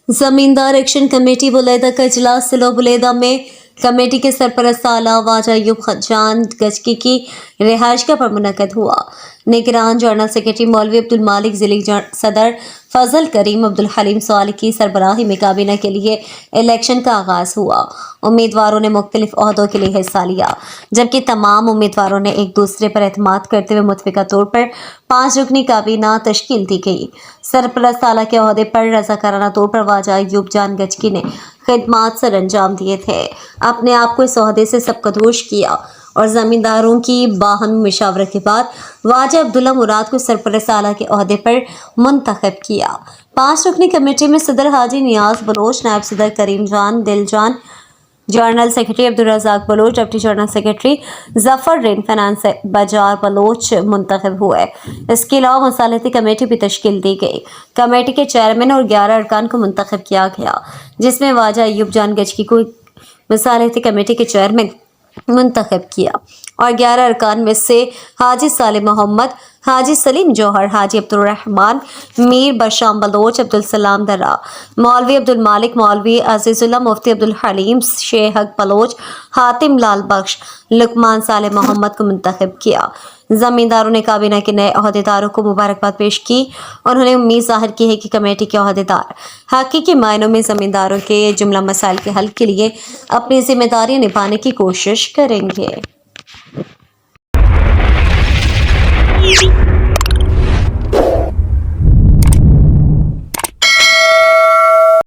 जमींदार action committee बुलेदा का इजलास सिलो बुलेदा में कमेटी के सरपरस्त आला वाजा अयूब खान गजकी की रिहाइश पर मुनक़द हुआ। निगरान जनरल सेक्रेटरी मौलवी अब्दुल मालिक, जिली सदर फजल करीम अब्दुल हलीम सवाल की सरबराही में काबीना के लिए इलेक्शन का आगाज हुआ। उम्मीदवारों ने मुख्तलिफ ओहदों के लिए हिस्सा लिया, जबकि तमाम उम्मीदवारों ने एक दूसरे पर एतमाद करते हुए मुतफ़िका तौर पर 5 रुकनी काबीना तश्कील दी गई। सरपरस्त आला के ओहदे पर रज़ाकाराना तौर पर वाजा अयूब जान गजकी ने खिदमात सर अंजाम दिए थे। अपने आप को इस ओहदे से सबकदोश किया और ज़मींदारों की बाहमी मशावरत के बाद वाजा अब्दुल्ला मुराद को सरपरस्त आला के ओहदे पर मुंतखब किया। 5 रुकनी कमेटी में सदर हाजी नियाज बलोच, नायब सदर करीम Jan Dil Jan, general secretary Abdul Razzaq Baloch, deputy general secretary Zafar रिन, फाइनेंस बाजार बलोच मुंतखब हुए। इसके अलावा मसालती कमेटी भी तश्कील दी गई। कमेटी के चेयरमैन और 11 अरकान को मुंतखब किया गया, जिसमें वाजा अयूब जान गजकी को मसालती कमेटी के चेयरमैन मुंतखब किया और 11 अरकान में से हाजी सालिम मोहम्मद, हाजी सलीम जौहर, हाजी अब्दुल रहमान, मीर बशाम बलोच, अब्दुल सलाम दर्रा, मौलवी अब्दुल मालिक, मौलवी अजीजुल्लाह, मुफ्ती अब्दुल हलीम, शेख हक बलोच, हातिम लाल बख्श, लुकमान साले मोहम्मद को मुंतखब किया। जमींदारों ने काबीना के नए अहदेदारों को मुबारकबाद पेश की। उन्होंने उम्मीद जाहिर की है कि कमेटी के अहदेदार हकीकी मायनों में जमींदारों के जुमला मसाइल के हल के लिए अपनी जिम्मेदारी निभाने की कोशिश करेंगे।